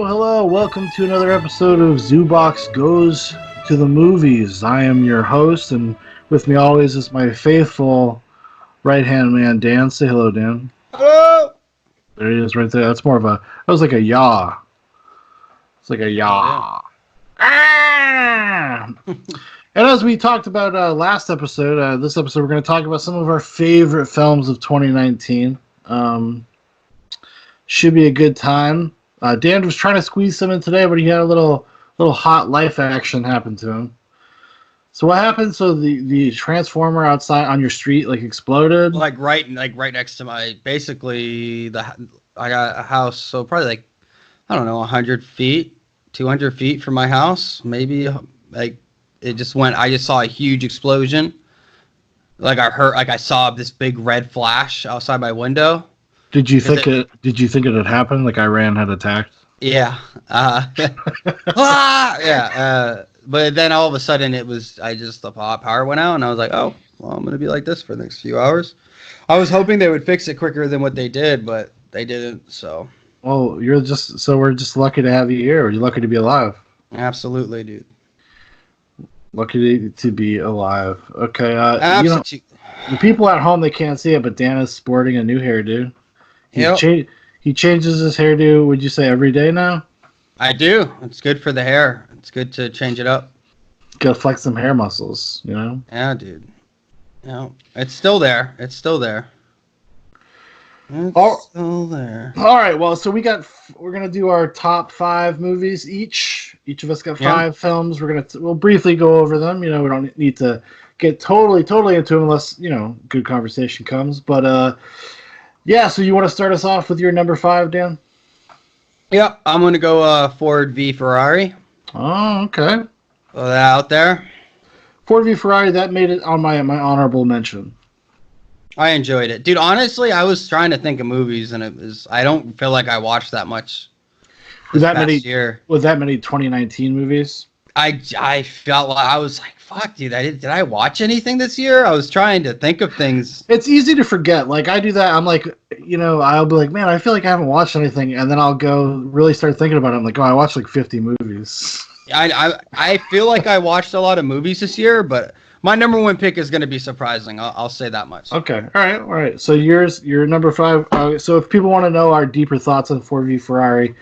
Hello. Welcome to another episode of Zoobox Goes to the Movies. I am your host, and with me always is my faithful right-hand man, Dan. Say hello, Dan. Hello! There he is right there. That's more of a... That was like a yaw. It's like a yaw. Ah! And as we talked about last episode, this episode we're going to talk about some of our favorite films of 2019. Should be a good time. Dan was trying to squeeze some in today, but he had a little hot life action happen to him. So what happened? So the transformer outside on your street exploded. Right next to my I got a house, so probably 100 feet, 200 feet from my house, maybe. It just went. I just saw a huge explosion. I saw this big red flash outside my window. Did you think it had happened? Like Iran had attacked? Yeah. But then all of a sudden the power went out, and I was like, oh, well, I'm gonna be like this for the next few hours. I was hoping they would fix it quicker than what they did, but they didn't. So. Well, we're just lucky to have you here. You're lucky to be alive. Absolutely, dude. Lucky to be alive. Okay. Absolutely. The people at home, they can't see it, but Dan is sporting a new hairdo. He changes his hairdo, would you say, every day now? I do. It's good for the hair. It's good to change it up. Gotta flex some hair muscles, you know? Yeah, dude. No, it's still there. It's still there. Still there. All right, well, so we're gonna do our top 5 movies each. Each of us got 5 films. We'll briefly go over them. You know, we don't need to get totally into them unless, good conversation comes. But so you want to start us off with your number 5, Dan? Yeah, I'm going to go Ford v Ferrari. Oh, okay. Throw that out there. Ford v Ferrari, that made it on my honorable mention. I enjoyed it. Dude, honestly, I was trying to think of movies, and I don't feel like I watched that much this past year. Was that many 2019 movies? I felt like I was like, fuck, dude, did I watch anything this year? I was trying to think of things. It's easy to forget. Like, I do that. I'm like, I'll be like, man, I feel like I haven't watched anything. And then I'll go really start thinking about it. I'm like, oh, I watched 50 movies. I feel like I watched a lot of movies this year, but my number 1 pick is going to be surprising. I'll say that much. Okay. All right. So your number 5. So if people want to know our deeper thoughts on Ford v Ferrari,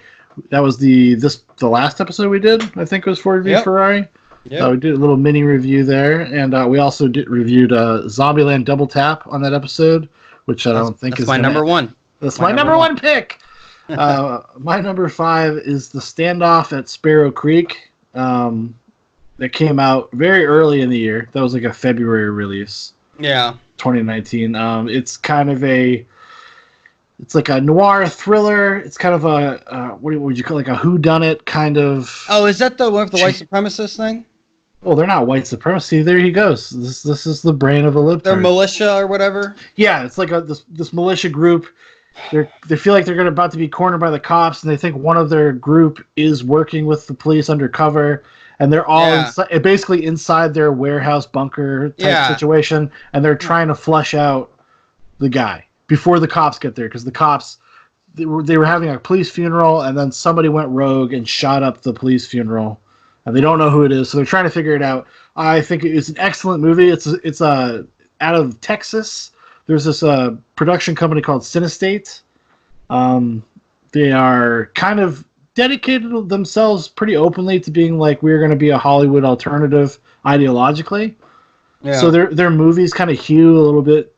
that was the last episode we did. I think it was Ford v Ferrari. Yeah. We did a little mini review there, and we also reviewed Zombieland Double Tap on that episode, which I don't think is my number 1. That's my number 1 pick. My number 5 is The Standoff at Sparrow Creek. That came out very early in the year. That was like a February release. Yeah. 2019. It's kind of it's like a noir thriller. It's kind of a what would you call it, like a whodunit kind of. Oh, is that the one with the white supremacist thing? Well, they're not white supremacy. There he goes. This is the brain of a libtard. They're militia or whatever. Yeah, it's like this militia group. They feel like they're about to be cornered by the cops, and they think one of their group is working with the police undercover, and they're all basically inside their warehouse bunker type situation, and they're trying to flush out the guy before the cops get there, because the cops they were having a police funeral, and then somebody went rogue and shot up the police funeral, and they don't know who it is, so they're trying to figure it out. I think it's an excellent movie. It's out of Texas. There's this production company called Cinestate. They are kind of dedicated themselves pretty openly to being like, we're going to be a Hollywood alternative ideologically. Yeah. So their movies kind of hew a little bit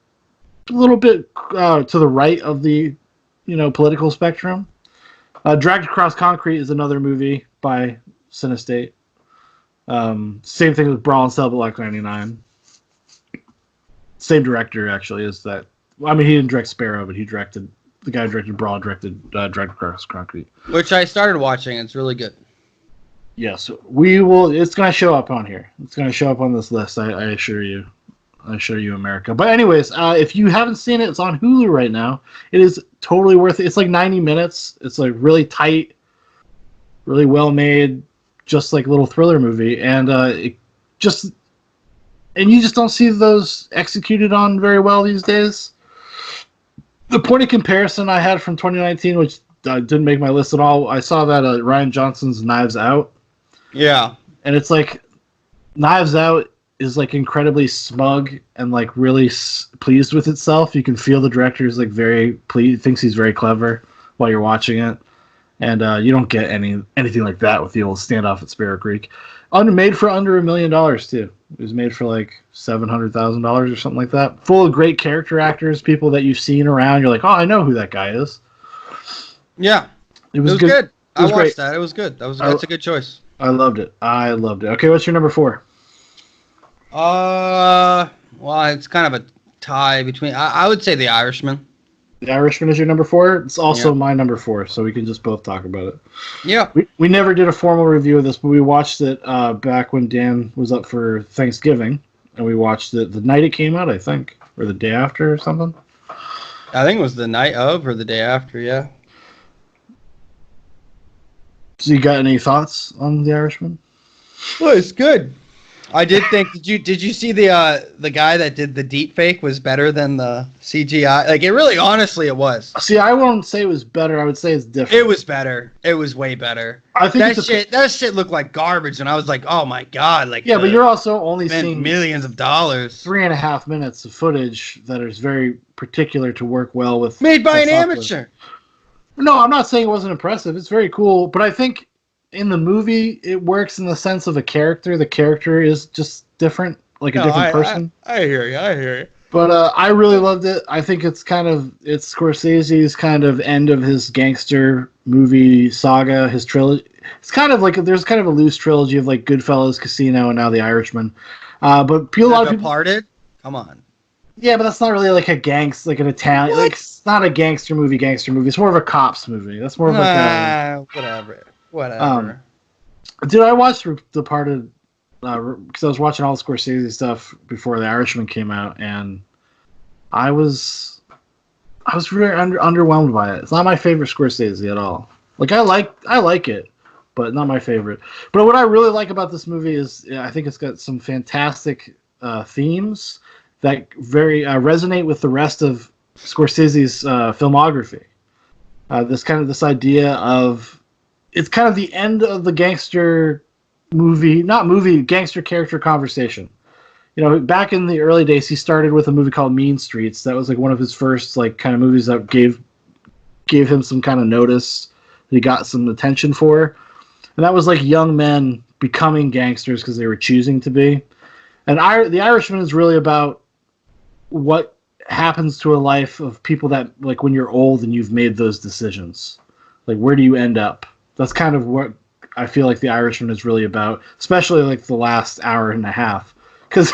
to the right of the political spectrum. Dragged Across Concrete is another movie by Cinestate. Same thing with Brawl and Cell Block 99. Same director, actually, is that. I mean, he didn't direct Sparrow, but the guy who directed Brawl directed Dragged Across Concrete. Which I started watching. It's really good. Yes, we will. It's going to show up on here. It's going to show up on this list, I assure you. I assure you, America. But anyways, if you haven't seen it, it's on Hulu right now. It is totally worth it. It's like 90 minutes. It's like really tight, really well made, just like little thriller movie. And and you just don't see those executed on very well these days. The point of comparison I had from 2019, which didn't make my list at all. I saw that Ryan Johnson's Knives Out. Yeah. And it's like Knives Out is like incredibly smug and like really pleased with itself. You can feel the director is like very pleased, thinks he's very clever while you're watching it. And you don't get anything like that with the old Standoff at Sparrow Creek. Made for under $1 million too. It was made for like $700,000 or something like that. Full of great character actors, people that you've seen around. You're like, oh, I know who that guy is. Yeah, it was good. I watched that. It was good. That's a good choice. I loved it. Okay, what's your number 4? Well, it's kind of a tie between. I would say The Irishman. The Irishman is your number 4? It's also my number 4, so we can just both talk about it. Yeah. We never did a formal review of this, but we watched it back when Dan was up for Thanksgiving, and we watched it the night it came out, I think, or the day after or something. I think it was the night of or the day after, yeah. So you got any thoughts on The Irishman? Well, it's good. I did think. Did you see the guy that did the deep fake was better than the CGI? Like it really, honestly, it was. See, I won't say it was better. I would say it's different. It was better. It was way better. I think that shit looked like garbage, and I was like, oh my god, like yeah. But you're also only seeing millions of dollars. 3.5 minutes of footage that is very particular to work well with. Made by an amateur. No, I'm not saying it wasn't impressive. It's very cool, but I think in the movie, it works in the sense of a character. The character is just different, like a different person. I hear you. But I really loved it. I think it's Scorsese's kind of end of his gangster movie saga, his trilogy. It's kind of like there's kind of a loose trilogy of like Goodfellas, Casino, and now The Irishman. But a lot of people Departed. Come on. Yeah, but that's not really like an Italian. What? Like it's not a gangster movie. It's more of a cops movie. That's more of like a whatever. Dude, I watched Departed because I was watching all the Scorsese stuff before The Irishman came out, and I was really underwhelmed by it. It's not my favorite Scorsese at all. Like I like it, but not my favorite. But what I really like about this movie is I think it's got some fantastic themes that very resonate with the rest of Scorsese's filmography. This idea of it's kind of the end of the gangster gangster character conversation. You know, back in the early days, he started with a movie called Mean Streets. That was like one of his first like kind of movies that gave him some kind of notice that he got some attention for. And that was like young men becoming gangsters because they were choosing to be. And The Irishman is really about what happens to a life of people that like when you're old and you've made those decisions. Like where do you end up? That's kind of what I feel like The Irishman is really about, especially like the last hour and a half. Because,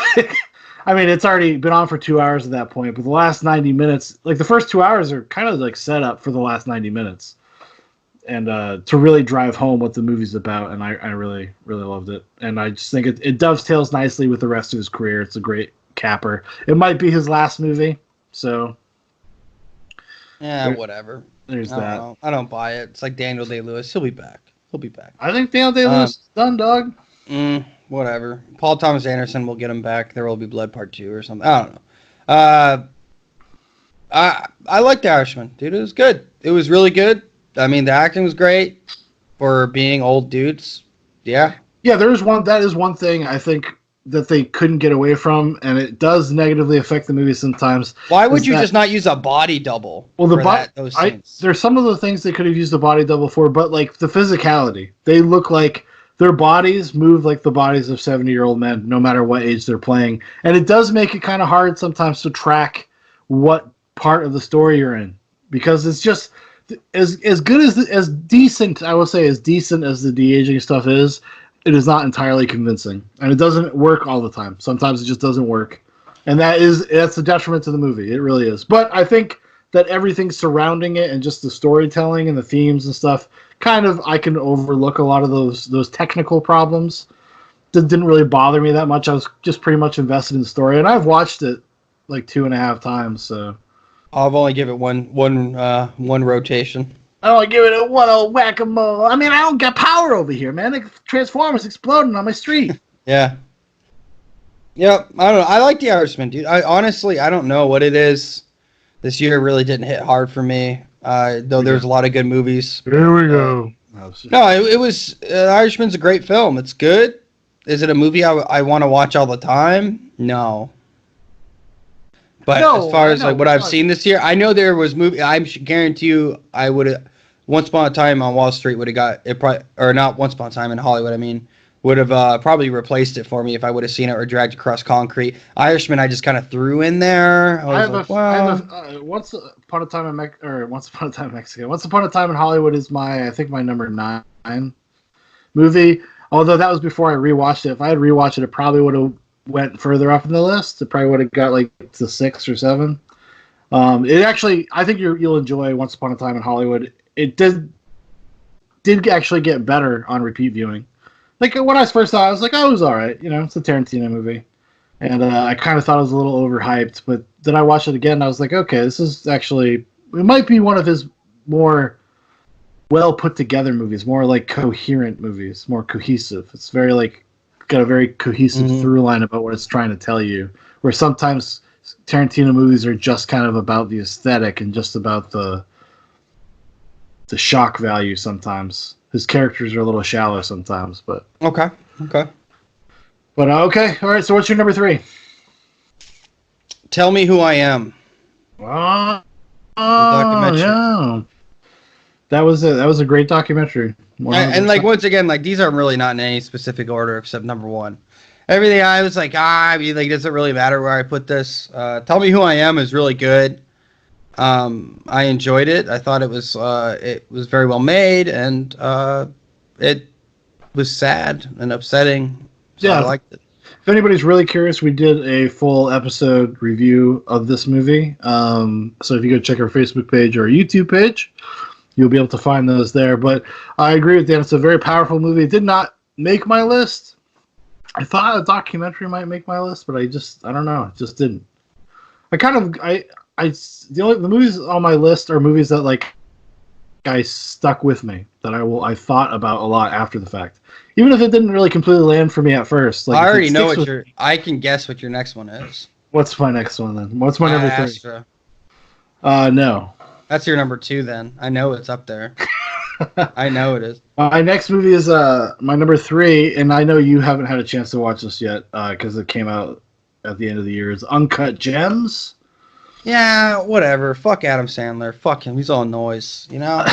I mean, it's already been on for 2 hours at that point, but the last 90 minutes, like the first 2 hours are kind of like set up for the last 90 minutes. And to really drive home what the movie's about, and I really, really loved it. And I just think it dovetails nicely with the rest of his career. It's a great capper. It might be his last movie, so... Yeah, whatever. There's that. I don't buy it. It's like Daniel Day-Lewis. He'll be back. I think Daniel Day-Lewis is done, dog. Whatever. Paul Thomas Anderson will get him back. There will be Blood Part 2 or something. I don't know. I liked The Irishman, dude. It was good. It was really good. I mean, the acting was great for being old dudes. Yeah. Yeah, that is one thing I think that they couldn't get away from, and it does negatively affect the movie sometimes. Why would you just not use a body double? Well, those scenes? There's some of the things they could have used a body double for, but like the physicality, they look like their bodies move like the bodies of 70-year-old men, no matter what age they're playing, and it does make it kind of hard sometimes to track what part of the story you're in, because it's just as good as decent. I will say as decent as the de-aging stuff is. It is not entirely convincing, and it doesn't work all the time. Sometimes it just doesn't work, and that's a detriment to the movie. It really is. But I think that everything surrounding it and just the storytelling and the themes and stuff, kind of I can overlook a lot of those technical problems. That didn't really bother me that much. I was just pretty much invested in the story, and I've watched it like 2.5 times. So I've only give it one rotation. I give it a one old whack-a-mole. I mean, I don't got power over here, man. The Transformers exploding on my street. Yeah. Yep. I don't know. I like The Irishman, dude. I honestly don't know what it is. This year really didn't hit hard for me. though there's a lot of good movies. Here we go. No, it was Irishman's a great film. It's good. Is it a movie I want to watch all the time? No. But as far as like what I've seen this year, I know there was movie. I guarantee you, I would have Once Upon a Time on Wall Street would have got it, or not Once Upon a Time in Hollywood. I mean, would have probably replaced it for me if I would have seen it or Dragged Across Concrete. Irishman, I just kind of threw in there. Once Upon a Time in Once Upon a Time in Mexico. Once Upon a Time in Hollywood is I think my number 9 movie. Although that was before I rewatched it. If I had rewatched it, it probably would have went further up in the list. It probably would have got like to 6 or 7. It actually, I think you'll enjoy Once Upon a Time in Hollywood. It did actually get better on repeat viewing. Like when I first saw it, I was like, oh, it was all right. You know, it's a Tarantino movie. And I kind of thought it was a little overhyped. But then I watched it again, and I was like, okay, this is actually, it might be one of his more well put together movies, more like coherent movies, more cohesive. It's very like got a very cohesive through line about what it's trying to tell you. Where sometimes Tarantino movies are just kind of about the aesthetic and just about the shock value sometimes. His characters are a little shallow sometimes, but okay. But okay, all right. So what's your number 3? Tell Me Who I Am. Documentary. Yeah. That was a great documentary. And like once again, like these aren't really not in any specific order except number 1. Everything I was like, I mean, like, does it really matter where I put this? Tell Me Who I Am is really good. I enjoyed it. I thought it was very well made, and it was sad and upsetting. So I liked it. If anybody's really curious, we did a full episode review of this movie. So if you go check our Facebook page or our YouTube page, you'll be able to find those there. But I agree with Dan. It's a very powerful movie. It did not make my list. I thought a documentary might make my list, but I don't know. It just didn't. The movies on my list are movies that like I stuck with me, that I thought about a lot after the fact. Even if it didn't really completely land for me at first. Like, I already know I can guess what your next one is. What's my next one then? What's my number 3? Astra. No. That's your number 2 then. I know it's up there. I know it is. My next movie is my number 3, and I know you haven't had a chance to watch this yet because it came out at the end of the year. It's Uncut Gems. Yeah, whatever. Fuck Adam Sandler. Fuck him. He's all noise. You know.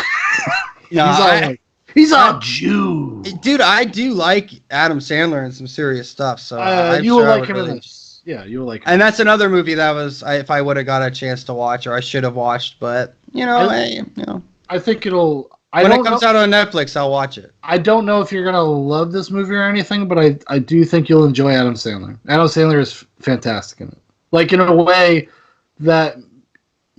He's all Jew. Dude, I do like Adam Sandler and some serious stuff. So you will like him in this. Yeah, you will like him. And that's another movie that was if I would have got a chance to watch, or I should have watched, but I think it'll. When it comes out on Netflix, I'll watch it. I don't know if you're gonna love this movie or anything, but I do think you'll enjoy Adam Sandler. Adam Sandler is fantastic in it. Like in a way that,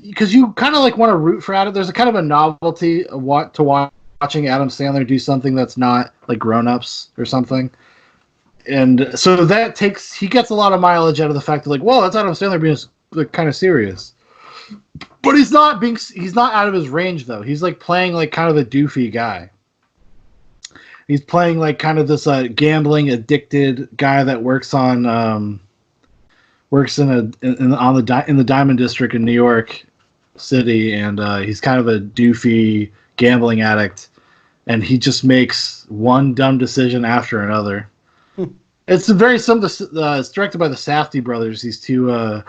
because you kind of like want to root for Adam. There's a kind of a novelty of watching Adam Sandler do something that's not like Grown Ups or something. And so he gets a lot of mileage out of the fact that like, whoa, that's Adam Sandler being like, kind of serious. But he's not out of his range though. He's like playing like kind of a doofy guy. He's playing like kind of this gambling addicted guy that works in the Diamond District in New York City, and he's kind of a doofy gambling addict, and he just makes one dumb decision after another. It's very similar. It's directed by the Safdie brothers. These two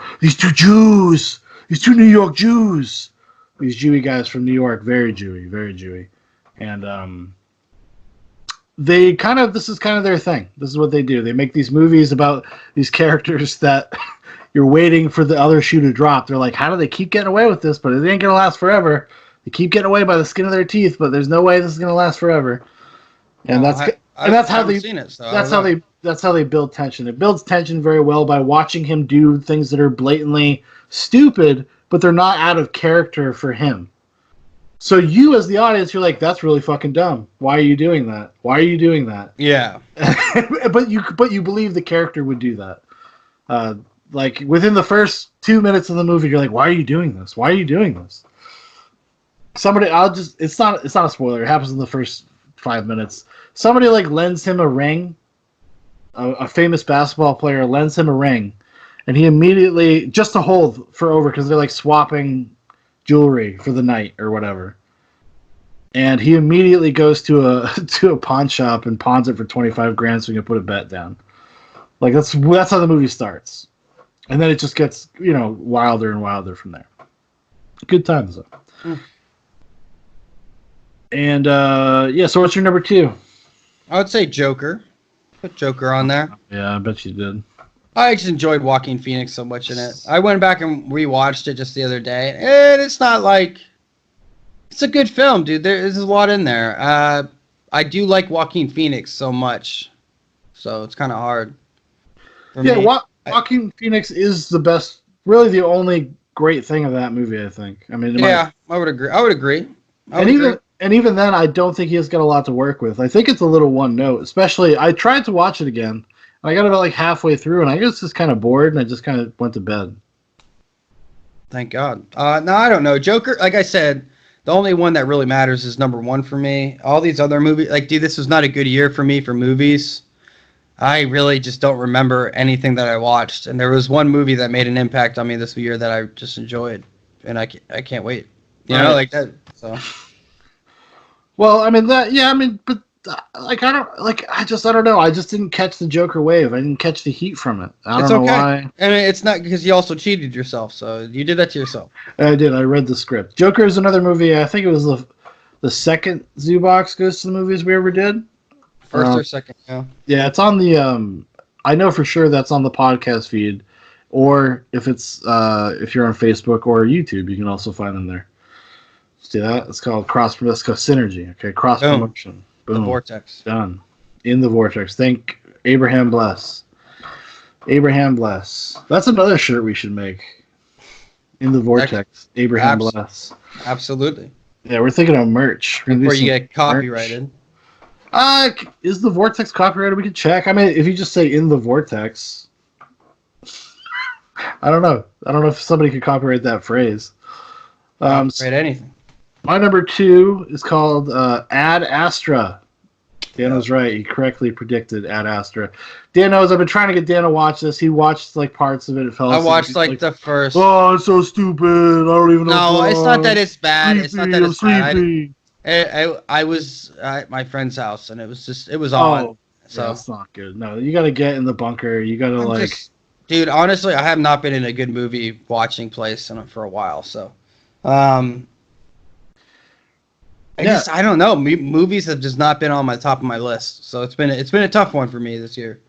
Jews. These 2 New York Jews, these Jewy guys from New York, very Jewy, and this is kind of their thing. This is what they do. They make these movies about these characters that you're waiting for the other shoe to drop. They're like, how do they keep getting away with this? But it ain't gonna last forever. They keep getting away by the skin of their teeth, but there's no way this is gonna last forever. And that's how they build tension. It builds tension very well by watching him do things that are blatantly stupid, but they're not out of character for him. So you, as the audience, you're like, "That's really fucking dumb. Why are you doing that? Why are you doing that?" Yeah. but you believe the character would do that. Like within the first 2 minutes of the movie, you're like, "Why are you doing this? Why are you doing this?" It's not a spoiler. It happens in the first 5 minutes. Somebody like lends him a ring. A famous basketball player lends him a ring, and he immediately, just to hold for over, because they're like swapping jewelry for the night or whatever. And he immediately goes to a to a pawn shop and pawns it for 25 grand so he can put a bet down. Like that's how the movie starts. And then it just gets, wilder and wilder from there. Good times though. Mm. And so what's your number 2? I would say Joker. Put Joker on there. Yeah, I bet you did. I just enjoyed Joaquin Phoenix so much in it. I went back and rewatched it just the other day, and it's not like it's a good film, dude. There's a lot in there. I do like Joaquin Phoenix so much, so it's kind of hard. For me. Joaquin Phoenix is the best, really the only great thing of that movie, I think. I mean, I would agree. And even then, I don't think he has got a lot to work with. I think it's a little one note. Especially, I tried to watch it again. I got about like halfway through, and I was just kind of bored, and I just kind of went to bed. Thank God. No, I don't know. Joker, like I said, the only one that really matters is number 1 for me. All these other movies, this was not a good year for me for movies. I really just don't remember anything that I watched. And there was one movie that made an impact on me this year that I just enjoyed, and I can't wait. You know, like that. So. Well, I mean but I don't know. I just didn't catch the Joker wave. I didn't catch the heat from it. I don't know why. And it's not because you also cheated yourself. So you did that to yourself. I did. I read the script. Joker is another movie. I think it was the second Zoobox Goes to the Movies we ever did. First or second, yeah. Yeah, it's on the. I know for sure that's on the podcast feed, or if it's if you're on Facebook or YouTube, you can also find them there. See that? It's called Synergy. Okay, cross promotion. Boom. The Vortex. Done. In the Vortex. Thank Abraham Bless. Abraham Bless. That's another shirt we should make. In the Vortex. Abraham Bless. Absolutely. Yeah, we're thinking of merch. Before you get copyrighted. Is the Vortex copyrighted? We can check. I mean, if you just say in the Vortex. I don't know. I don't know if somebody could copyright that phrase. Copyright anything. My number 2 is called Ad Astra. Dan was right. He correctly predicted Ad Astra. Dan knows I've been trying to get Dan to watch this. He watched parts of it. I watched the first. Oh, it's so stupid. I don't even know. No, it's not that it's bad. Sleepy, it's not that it's bad. I was at my friend's house, and it was on. So yeah, it's not good. No, you got to get in the bunker. You got to dude, honestly, I have not been in a good movie watching place for a while. So, I don't know. Movies have just not been on my top of my list, so it's been a tough one for me this year.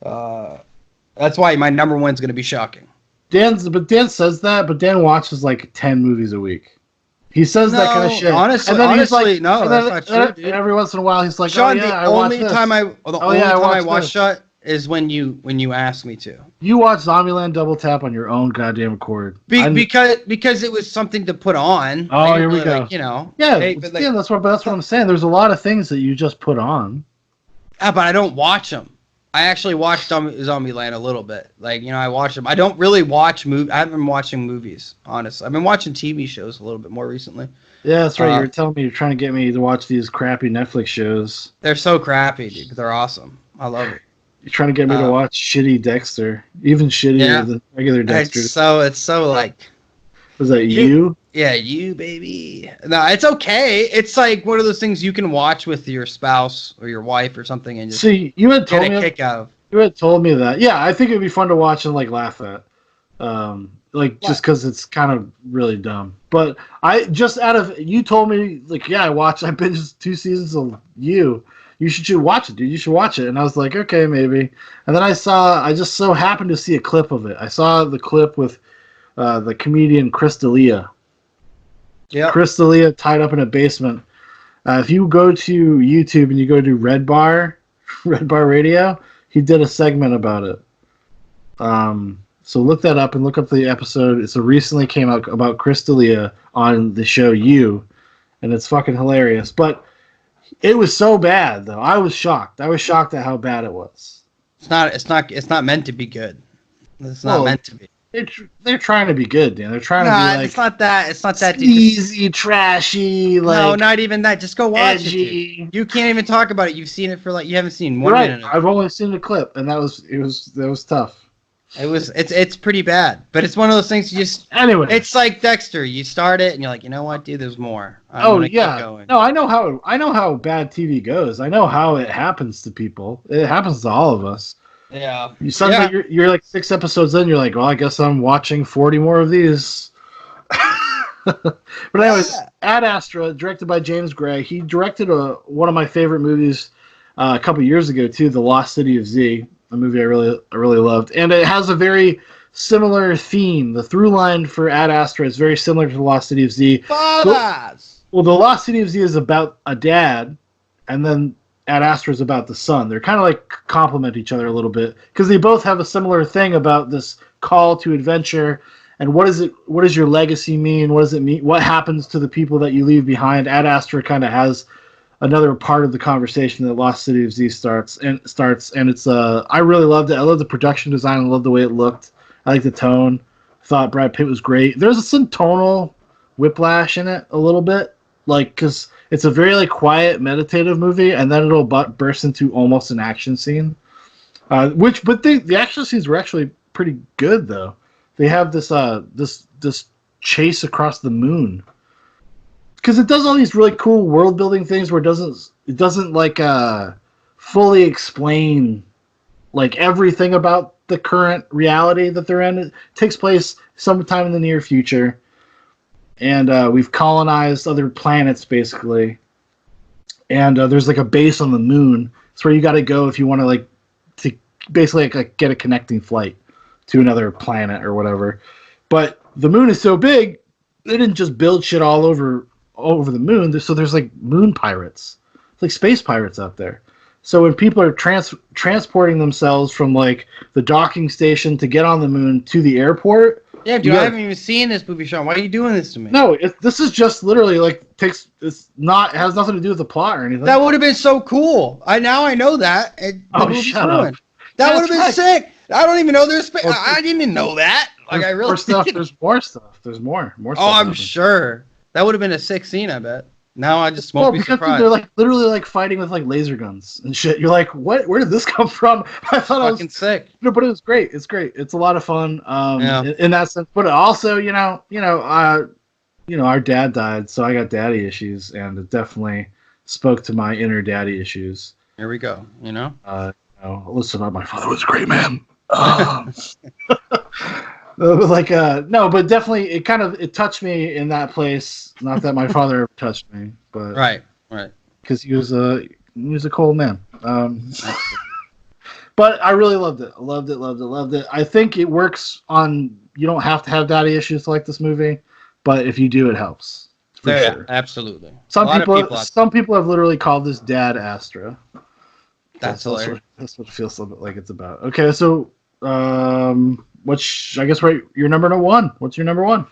That's why my number 1 is going to be shocking. Dan says that, but Dan watches 10 movies a week. He says that kind of shit. Honestly, that's not true, dude. And every once in a while, he's like, Shaun, I watch this. The only time I watch that is when you ask me to. You watch Zombieland Double Tap on your own goddamn accord. Because it was something to put on. Oh, here we go. Yeah, that's what I'm saying. There's a lot of things that you just put on. But I don't watch them. I actually watched Zombieland a little bit. I watch them. I don't really watch movies. I haven't been watching movies, honestly. I've been watching TV shows a little bit more recently. Yeah, that's right. You were telling me you're trying to get me to watch these crappy Netflix shows. They're so crappy, dude. They're awesome. I love it. You're trying to get me to watch shitty Dexter, even shittier than regular Dexter. It's so Was that you? Yeah, you, baby. No, it's okay. It's one of those things you can watch with your spouse or your wife or something and just you had told get a kick out of. You had told me that. Yeah, I think it'd be fun to watch and laugh at. Just because it's kind of really dumb. But you told me I binged 2 seasons of You. You should watch it, dude. You should watch it. And I was like, okay, maybe. And then I just so happened to see a clip of it. I saw the clip with the comedian Chris D'Elia. Yeah. Chris D'Elia tied up in a basement. If you go to YouTube and you go to Red Bar Radio, he did a segment about it. So look that up and look up the episode. It's recently came out about Chris D'Elia on the show You, and it's fucking hilarious. But it was so bad though. I was shocked. I was shocked at how bad it was. It's not meant to be good. It's not meant to be. They're trying to be good, Dan. They're trying to be it's not that. It's not that easy, trashy. No, not even that. Just go watch edgy. it. Dude. You can't even talk about it. You've seen it for you haven't seen 1 minute. I've only seen the clip, and that was tough. It's pretty bad, but it's one of those things you just. Anyway, it's like Dexter. You start it and you're like, you know what, dude? There's more. I'm gonna keep going. No, I know how bad TV goes. I know how it happens to people. It happens to all of us. Yeah. Suddenly you're like 6 episodes in. You're like, well, I guess I'm watching 40 more of these. But anyways, Ad Astra, directed by James Gray. He directed one of my favorite movies a couple years ago too, The Lost City of Z, a movie I really loved, and it has a very similar theme. The through line for Ad Astra is very similar to The Lost City of Z. Fathers. Well, The Lost City of Z is about a dad, and then Ad Astra is about the son. They're kind of like complement each other a little bit because they both have a similar thing about this call to adventure. And what does your legacy mean? What does it mean? What happens to the people that you leave behind? Ad Astra kind of has another part of the conversation that Lost City of Z starts, and it's I really loved it. I love the production design. I love the way it looked. I like the tone. Thought Brad Pitt was great. There's some tonal whiplash in it a little bit, like because it's a very like quiet, meditative movie, and then it'll burst into almost an action scene. But the action scenes were actually pretty good though. They have this this chase across the moon because it does all these really cool world building things where it doesn't like fully explain like everything about the current reality that they're in. It takes place sometime in the near future, and we've colonized other planets basically, and there's like a base on the moon. It's where you got to go if you want to basically get a connecting flight to another planet or whatever. But the moon is so big, they didn't just build shit all over the moon. So there's like moon pirates. It's like space pirates out there. So when people are transporting themselves from like the docking station to get on the moon to the airport. Yeah, dude, I haven't even seen this movie, Shaun. Why are you doing this to me? No, this is just literally like it has nothing to do with the plot or anything. That would have been so cool. I know that. Shut up. That would have been sick. I don't even know there's space. I didn't even know that. Like I really. There's more stuff. There's more stuff. Oh, I'm sure that would have been a sick scene. I bet. Now I just won't be surprised. They're like literally like fighting with like laser guns and shit. You're like, what? Where did this come from? I thought it was sick. No, but it was great. It's great. It's a lot of fun. In that sense, but also, our dad died, so I got daddy issues, and it definitely spoke to my inner daddy issues. Here we go. Listen, my father was a great man. But definitely it touched me in that place. Not that my father ever touched me, but right, because he was a cold man. But I really loved it. Loved it. I think it works on. You don't have to have daddy issues to like this movie, but if you do, it helps. For sure. Absolutely. Some people have literally called this Dad Astra. That's hilarious. That's what it feels like it's about. Okay, so your number one? What's your number one?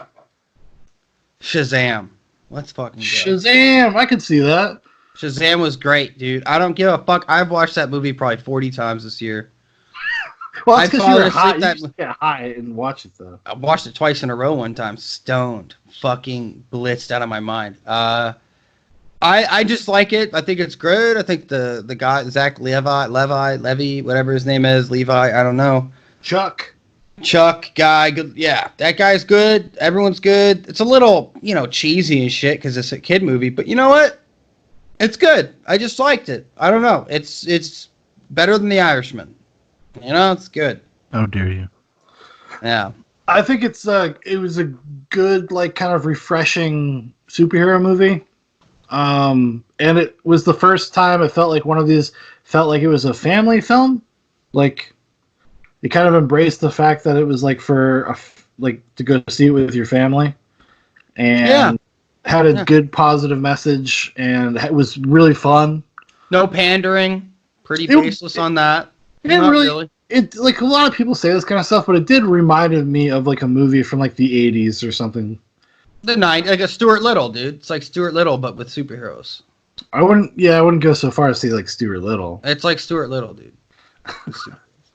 Shazam. Let's fucking go. Shazam! I could see that. Shazam was great, dude. I don't give a fuck. I've watched that movie probably 40 times this year. Well, that's because you're high. You just get high and watch it though. I watched it twice in a row one time, stoned, fucking blitzed out of my mind. I just like it. I think it's good. I think the guy Zach Levy, whatever his name is, Levi, I don't know. Chuck guy, good. Yeah, that guy's good. Everyone's good. It's a little, cheesy and shit because it's a kid movie, but you know what? It's good. I just liked it. I don't know. It's better than The Irishman. It's good. How dare you? Yeah. I think it was a good, like, kind of refreshing superhero movie. And it was the first time I felt like one of these felt like it was a family film. Like, it kind of embraced the fact that it was like to go see it with your family, and had a good positive message, and it was really fun. No pandering, pretty baseless on that. It didn't really. It like a lot of people say this kind of stuff, but it did reminded me of like a movie from like the 80s or something. The 90s, like a Stuart Little, dude. It's like Stuart Little, but with superheroes. I wouldn't go so far as to say like Stuart Little. It's like Stuart Little, dude.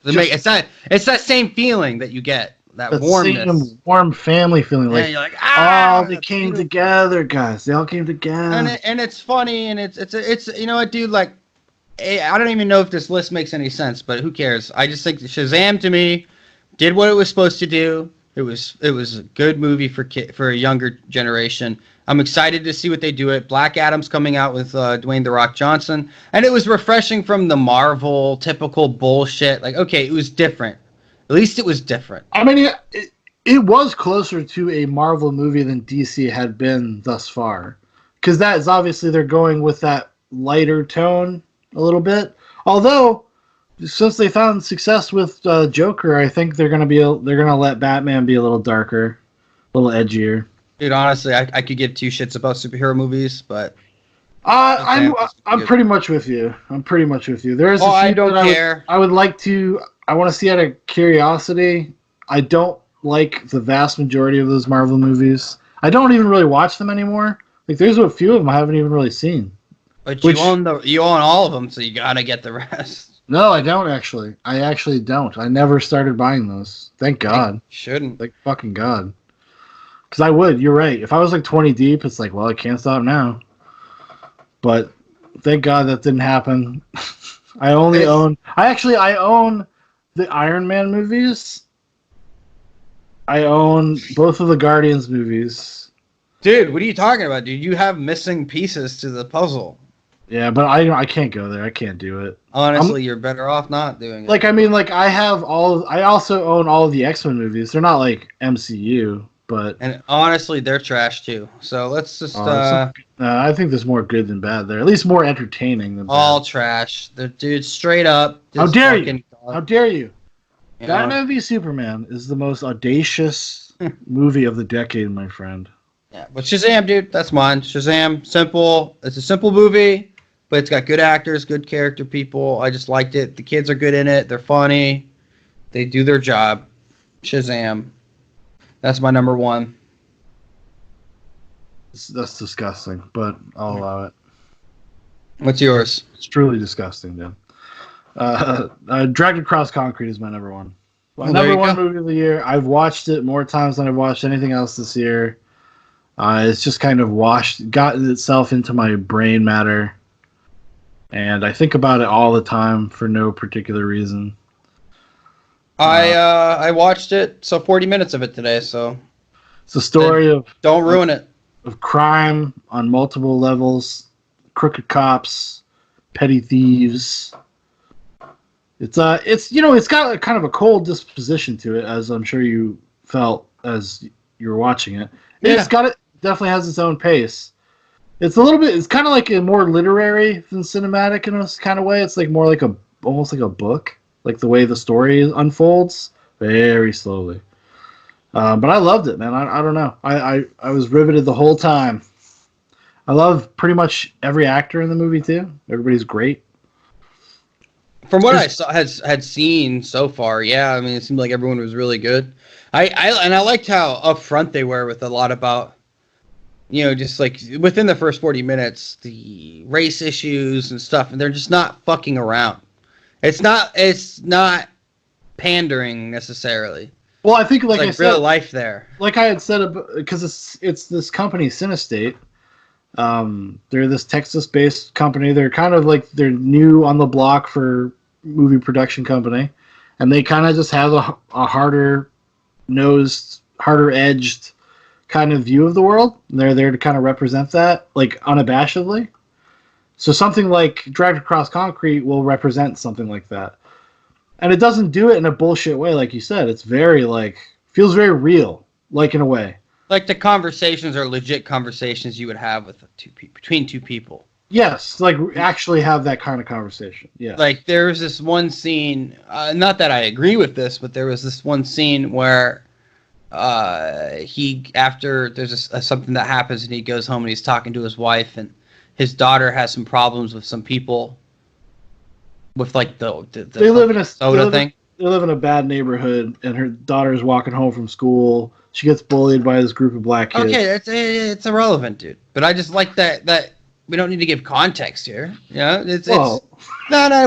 It's that same feeling that you get, that warmness. Same warm family feeling. Yeah, you're like, they came together, guys. They all came together. And it's funny, and it's you know what, dude, like, I don't even know if this list makes any sense, but who cares? I just think Shazam to me did what it was supposed to do. It was a good movie for a younger generation. I'm excited to see what they do. Black Adam's coming out with Dwayne The Rock Johnson, and it was refreshing from the Marvel typical bullshit. Like, okay, it was different. At least it was different. I mean, it was closer to a Marvel movie than DC had been thus far, because that is obviously they're going with that lighter tone a little bit. Although, since they found success with Joker, I think they're gonna let Batman be a little darker, a little edgier. Dude, honestly, I could give two shits about superhero movies, but I'm pretty much with you. There is a few I don't care. I would like to. I want to see out of curiosity. I don't like the vast majority of those Marvel movies. I don't even really watch them anymore. Like, there's a few of them I haven't even really seen. But you own all of them, so you gotta get the rest. No, I don't actually. I actually don't. I never started buying those. Thank God. Shouldn't. Thank fucking God. Because I would. You're right. If I was like 20 deep, it's like, well, I can't stop now. But thank God that didn't happen. I own the Iron Man movies. I own both of the Guardians movies. Dude, what are you talking about, dude? You have missing pieces to the puzzle. Yeah, but I can't go there. I can't do it. Honestly, you're better off not doing it. Like, I mean, like, I also own all of the X-Men movies. They're not like MCU, but... And honestly, they're trash too. So let's just... I think there's more good than bad there. At least more entertaining than bad. All trash. Dude, straight up. How dare you? How dare you? You Batman v Superman is the most audacious movie of the decade, my friend. Yeah, but Shazam, dude, that's mine. Shazam, simple. It's a simple movie, but it's got good actors, good character people. I just liked it. The kids are good in it. They're funny. They do their job. Shazam. That's my number one. That's disgusting, but I'll allow it. What's yours? It's truly disgusting, Dan. Dragged Across Concrete is my number one. My number one movie of the year. I've watched it more times than I've watched anything else this year. It's just kind of gotten itself into my brain matter, and I think about it all the time for no particular reason. I watched it, so 40 minutes of it today. So it's a story of don't ruin it. Of crime on multiple levels, crooked cops, petty thieves. It's got kind of a cold disposition to it, as I'm sure you felt as you were watching it. Yeah. Definitely has its own pace. It's kind of like a more literary than cinematic in a kind of way. It's like more like almost like a book, like the way the story unfolds very slowly. But I loved it, man. I don't know. I was riveted the whole time. I love pretty much every actor in the movie too. Everybody's great. From what I had seen so far, yeah, I mean, it seemed like everyone was really good. I liked how upfront they were with a lot about, just like within the first 40 minutes, the race issues and stuff, and they're just not fucking around. It's not pandering necessarily. Well, I think, like I said, real life there. Like I had said, because it's this company, Cinestate. They're this Texas-based company. They're kind of like they're new on the block for movie production company, and they kind of just have a harder-nosed, harder-edged kind of view of the world. And they're there to kind of represent that, like unabashedly. So something like Dragged Across Concrete will represent something like that. And it doesn't do it in a bullshit way, like you said. It's very, feels very real, like in a way. Like the conversations are legit conversations you would have with between two people. Yes, like actually have that kind of conversation. Yeah. Like there was this one scene, not that I agree with this, but there was this one scene where there's something that happens and he goes home and he's talking to his wife and his daughter has some problems with some people. With like they live in a soda thing. They live in a bad neighborhood, and her daughter's walking home from school. She gets bullied by this group of black kids. Okay, it's irrelevant, dude. But I just like that we don't need to give context here. No,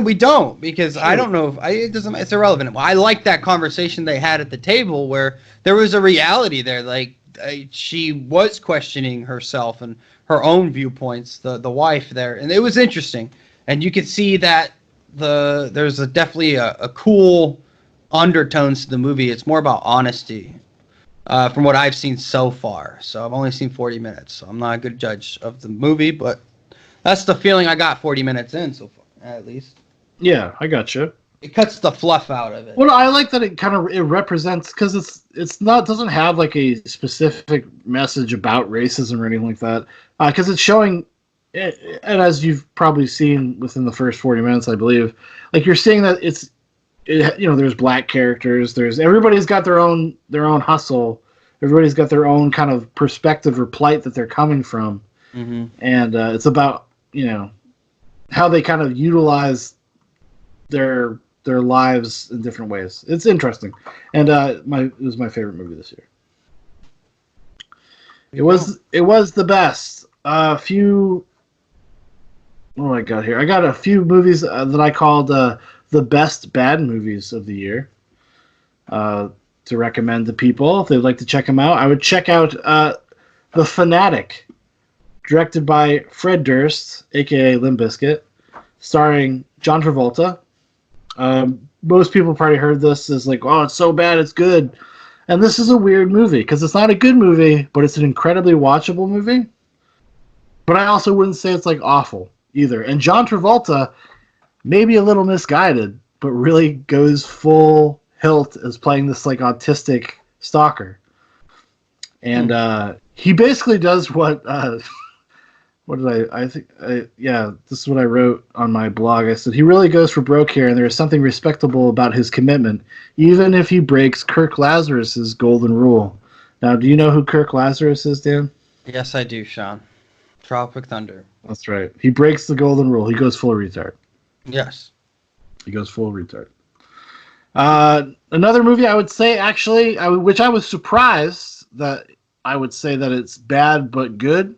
we don't, because sure. I don't know if it's irrelevant. I like that conversation they had at the table where there was a reality there. Like she was questioning herself and her own viewpoints. The wife there, and it was interesting, and you could see that. There's definitely a cool undertones to the movie. It's more about honesty, from what I've seen so far. So I've only seen 40 minutes, so I'm not a good judge of the movie, but that's the feeling I got 40 minutes in so far, at least. Yeah, I got you. It cuts the fluff out of it. Well, I like that it represents, because it's not, doesn't have like a specific message about racism or anything like that, because it's showing, and as you've probably seen within the first 40 minutes, I believe, like you're seeing that there's black characters, there's everybody's got their own hustle, everybody's got their own kind of perspective or plight that they're coming from, and it's about how they kind of utilize their lives in different ways. It's interesting, and it was my favorite movie this year. It was the best. A few. What do I got here? I got a few movies that I called the best bad movies of the year to recommend to people if they'd like to check them out. I would check out The Fanatic, directed by Fred Durst, aka Limp Bizkit, starring John Travolta. Most people probably heard this as like, oh, it's so bad, it's good. And this is a weird movie because it's not a good movie, but it's an incredibly watchable movie. But I also wouldn't say it's like awful either. And John Travolta, maybe a little misguided, but really goes full hilt as playing this like autistic stalker. And he basically does what what did I think? This is what I wrote on my blog. I said, he really goes for broke here, and there is something respectable about his commitment, even if he breaks Kirk Lazarus's golden rule. Now, do you know who Kirk Lazarus is, Dan? Yes, I do, Shaun. Tropic Thunder. That's right. He breaks the golden rule. He goes full retard. Yes. He goes full retard. Another movie I would say, actually, which I was surprised that I would say that it's bad but good,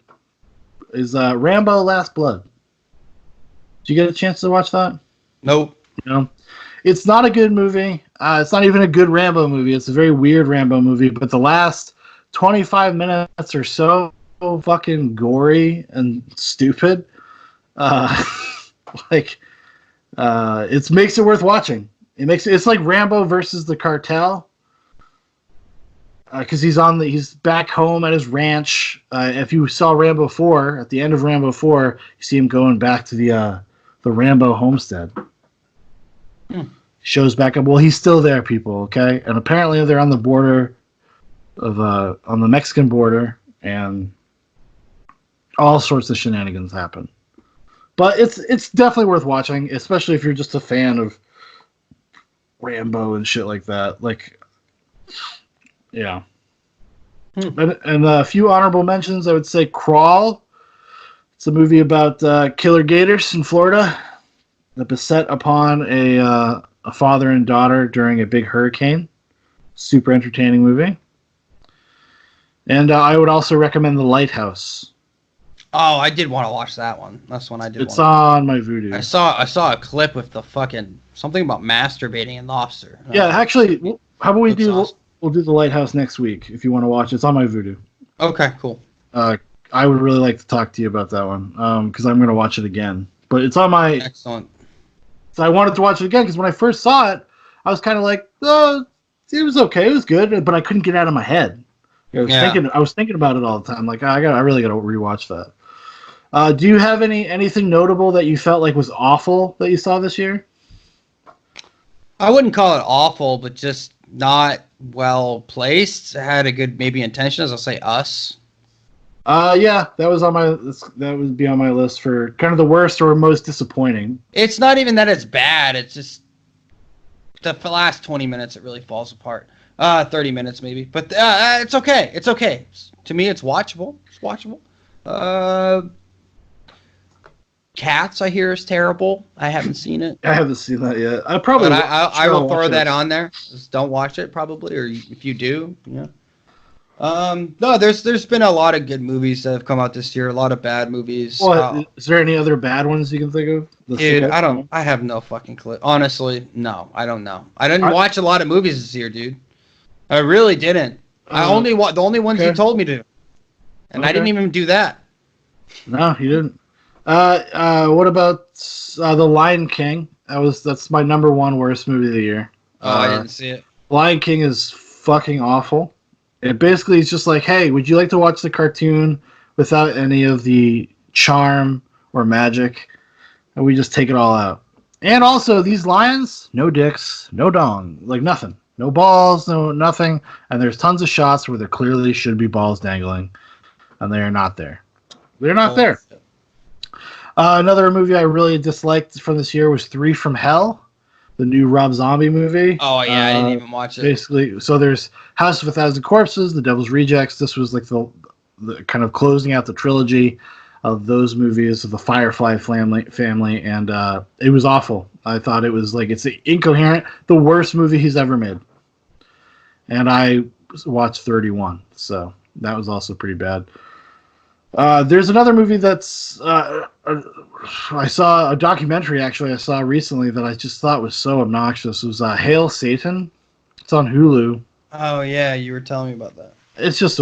is Rambo Last Blood. Did you get a chance to watch that? Nope. It's not a good movie. It's not even a good Rambo movie. It's a very weird Rambo movie, but the last 25 minutes are so fucking gory and stupid. It makes it worth watching. It's like Rambo versus the Cartel. Because he's back home at his ranch. If you saw Rambo 4, at the end of Rambo 4, you see him going back to the Rambo homestead. Shows back up. Well, he's still there, people. Okay, and apparently they're on the border on the Mexican border, and all sorts of shenanigans happen. But it's definitely worth watching, especially if you're just a fan of Rambo and shit like that. Like, yeah. And a few honorable mentions, I would say Crawl. It's a movie about killer gators in Florida that beset upon a father and daughter during a big hurricane. Super entertaining movie. And I would also recommend The Lighthouse. Oh, I did want to watch that one. That's one I did. It's on my Vudu. I saw a clip with the fucking something about masturbating and lobster. Yeah, actually, how about we do? Awesome. We'll do The Lighthouse next week if you want to watch it. It's on my Vudu. Okay, cool. I would really like to talk to you about that one because I'm going to watch it again. But it's on my. Excellent. So I wanted to watch it again because when I first saw it, I was kind of like, oh, it was okay, it was good, but I couldn't get it out of my head. I was thinking about it all the time. Like, I really got to rewatch that. Do you have anything notable that you felt like was awful that you saw this year? I wouldn't call it awful, but just not well placed. It had a good maybe intentions. I'll say Us. Yeah, that would be on my list for kind of the worst or most disappointing. It's not even that it's bad. It's just the last 20 minutes it really falls apart. 30 minutes maybe, but it's okay. It's okay. To me, it's watchable. It's watchable. Cats, I hear, is terrible. I haven't seen it. I haven't seen that yet. I will throw that on there. Just don't watch it, probably, or if you do, yeah. No, there's been a lot of good movies that have come out this year. A lot of bad movies. Well, is there any other bad ones you can think of? Dude, I have no fucking clue. Honestly, no, I don't know. I didn't watch a lot of movies this year, dude. I really didn't. I only the only ones you told me to, and I didn't even do that. No, you didn't. What about The Lion King? That's my number one worst movie of the year. I didn't see it. Lion King is fucking awful. It basically is just like, hey, would you like to watch the cartoon without any of the charm or magic? And we just take it all out. And also, these lions, no dicks, no dong, like nothing. No balls, no nothing. And there's tons of shots where there clearly should be balls dangling. And they are not there. They're not there. Another movie I really disliked from this year was 3 from Hell, the new Rob Zombie movie. Oh, yeah, I didn't even watch it. Basically, so there's House of a Thousand Corpses, The Devil's Rejects. This was like the kind of closing out the trilogy of those movies of the Firefly family, and it was awful. I thought it was like, it's incoherent, the worst movie he's ever made. And I watched 31, so that was also pretty bad. There's another movie that's I saw a documentary actually I saw recently that I just thought was so obnoxious. It was Hail Satan. It's on Hulu. Oh yeah, you were telling me about that. It's just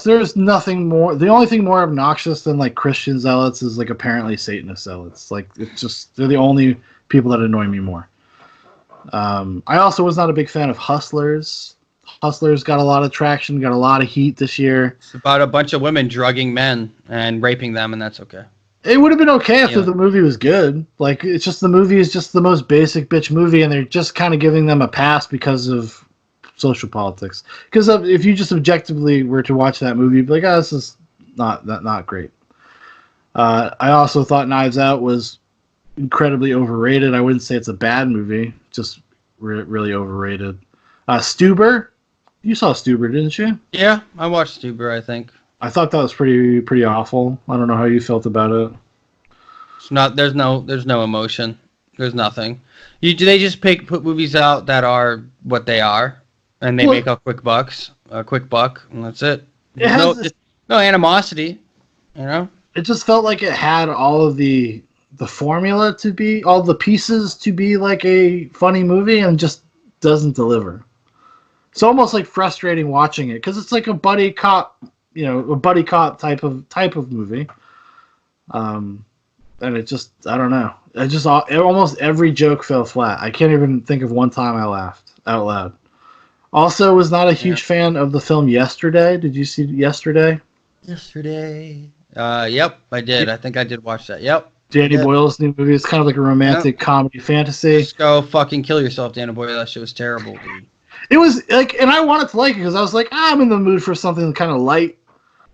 there's nothing more. The only thing more obnoxious than like Christian zealots is like apparently Satanist zealots. Like it's just they're the only people that annoy me more. I also was not a big fan of Hustlers. Hustlers got a lot of traction, got a lot of heat this year. It's about a bunch of women drugging men and raping them, and that's okay. It would have been okay if the movie was good. Like, it's just the movie is just the most basic bitch movie, and they're just kind of giving them a pass because of social politics. Because if you just objectively were to watch that movie, you'd be like, oh, this is not great. I also thought Knives Out was incredibly overrated. I wouldn't say it's a bad movie, just really overrated. Stuber. You saw Stuber, didn't you? Yeah, I watched Stuber, I think. I thought that was pretty awful. I don't know how you felt about it. It's not. There's no emotion. There's nothing. They just put movies out that are what they are, and they make a quick buck, and that's it. No animosity, you know. It just felt like it had all of the formula to be, all the pieces to be like a funny movie, and just doesn't deliver. It's almost like frustrating watching it because it's like a buddy cop, type of movie. And it just, I don't know. Almost every joke fell flat. I can't even think of one time I laughed out loud. Also, was not a huge fan of the film Yesterday. Did you see Yesterday? Yesterday. Yep, I did. I think I did watch that. Yep. Danny Boyle's new movie. It's kind of like a romantic comedy fantasy. Just go fucking kill yourself, Danny Boyle. That shit was terrible, dude. It was like, and I wanted to like it because I was like, I'm in the mood for something kind of light,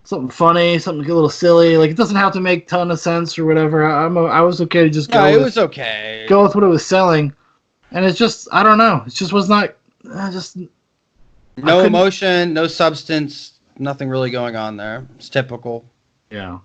something funny, something a little silly. Like, it doesn't have to make a ton of sense or whatever. I was okay to just go. No, it was okay. Go with what it was selling, and it's just, I don't know. It just was not. No emotion, no substance, nothing really going on there. It's typical. Yeah.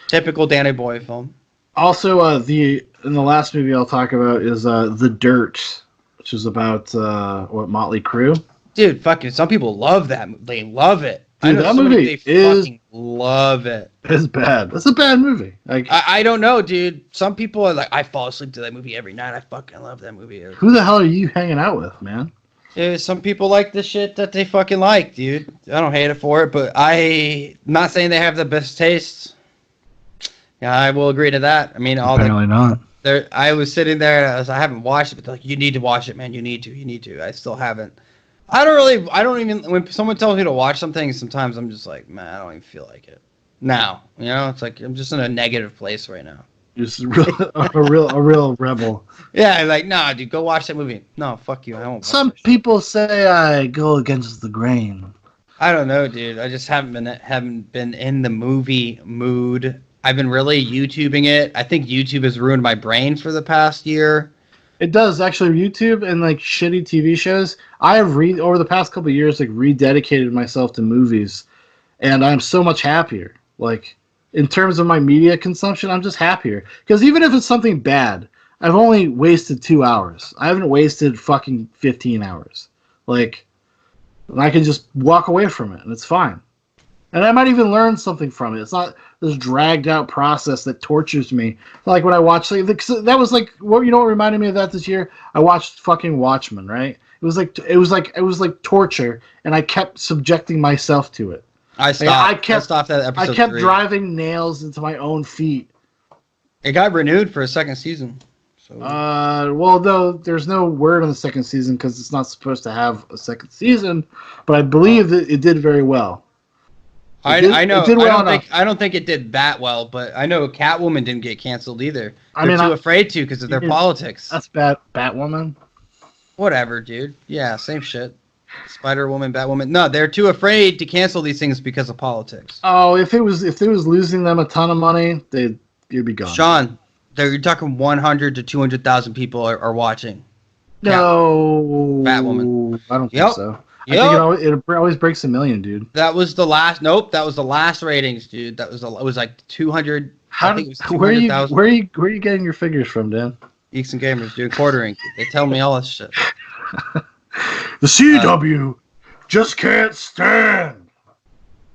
Typical Danny Boyle film. Also, in the last movie I'll talk about is The Dirt, which is about Motley Crue. Dude, fucking some people love that. They love it. Dude, that movie fucking love it. It's bad. It's a bad movie. Like, I don't know, dude. Some people are like, I fall asleep to that movie every night. I fucking love that movie. Who the hell are you hanging out with, man? Yeah, some people like the shit that they fucking like, dude. I don't hate it for it, but I'm not saying they have the best tastes. Yeah, I will agree to that. I mean, apparently not. I was sitting there, I haven't watched it, but they're like, you need to watch it, man. You need to. I still haven't. I don't even, when someone tells me to watch something, sometimes I'm just like, man, I don't even feel like it. Now, it's like, I'm just in a negative place right now. Just a real rebel. Yeah, like, nah, dude, go watch that movie. No, fuck you. I won't. Some people say I go against the grain. I don't know, dude. I just haven't been in the movie mood. I've been really YouTubing it. I think YouTube has ruined my brain for the past year. It does, actually. YouTube and like shitty TV shows. I have over the past couple of years like rededicated myself to movies, and I'm so much happier. Like, in terms of my media consumption, I'm just happier because even if it's something bad, I've only wasted 2 hours. I haven't wasted fucking 15 hours. Like, and I can just walk away from it, and it's fine. And I might even learn something from it. It's not this dragged out process that tortures me. Like when I watched, like, that was like, what reminded me of that this year? I watched fucking Watchmen, right? It was like torture, and I kept subjecting myself to it. I stopped at episode 3. I kept 3. driving nails into my own feet. It got renewed for a second season. So Well, though there's no word on the second season because it's not supposed to have a second season, but I believe that it did very well. I know. It did well enough. I don't think it did that well, but I know Catwoman didn't get canceled either. I They're mean, too afraid to because of their politics. That's Batwoman. Whatever, dude. Yeah, same shit. Spider-Woman, Batwoman. No, they're too afraid to cancel these things because of politics. Oh, if it was losing them a ton of money, you'd be gone. Sean, you're talking 100 to 200,000 people are watching. No, Batwoman. I don't think so. Yep. I think it always breaks 1 million, dude. That was the last. Nope, that was the last ratings, dude. It was like 200. I think it was 200,000. Where are you getting your figures from, Dan? Geeks and Gamers, dude. Quartering. They tell me all this shit. The CW just can't stand.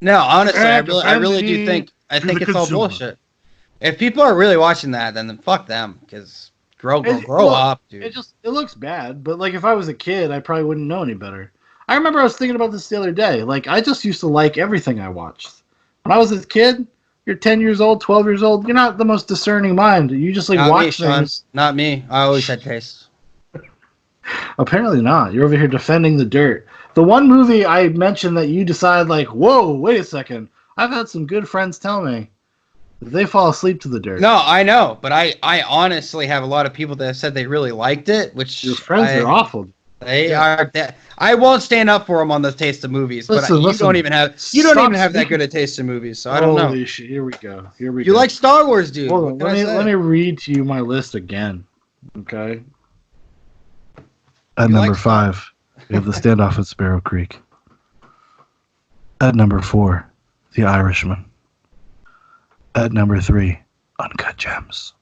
No, honestly, I really do think it's all bullshit. If people are really watching that, then fuck them, because grow up, dude. It looks bad, but like if I was a kid, I probably wouldn't know any better. I remember I was thinking about this the other day. Like I just used to like everything I watched. When I was a kid, you're 10 years old, 12 years old. You're not the most discerning mind. You just like watch things. Not me. I always had taste. Apparently not. You're over here defending the dirt. The one movie I mentioned that you decide like, whoa, wait a second. I've had some good friends tell me that they fall asleep to the dirt. No, I know, but I honestly have a lot of people that have said they really liked it, which your friends are awful. They are. I won't stand up for them on the taste of movies, but you don't even have that good a taste in movies, so I don't know. Holy shit! Here we go. You like Star Wars, dude? Hold on, let me read to you my list again. Okay. At number 5, we have The Standoff at Sparrow Creek. At number 4, The Irishman. At number 3, Uncut Gems.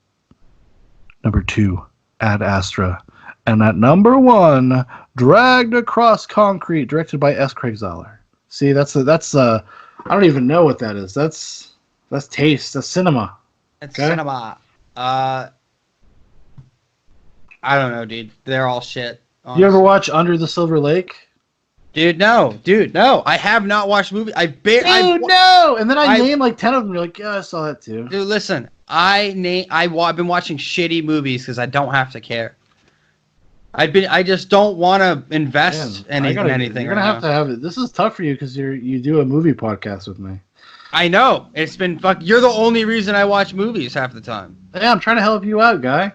Number 2, Ad Astra. And at number 1, Dragged Across Concrete, directed by S. Craig Zahler. See, that's I don't even know what that is. That's taste. That's cinema. It's cinema. I don't know, dude. They're all shit. Honestly. You ever watch Under the Silver Lake? Dude, no. I have not watched movies. No. And then I name like 10 of them. You're like, yeah, I saw that too. Dude, listen. I've been watching shitty movies because I don't have to care. I just don't want to invest in anything. You're gonna have it. This is tough for you because you do a movie podcast with me. I know. It's been You're the only reason I watch movies half the time. Yeah, I'm trying to help you out, guy. I'm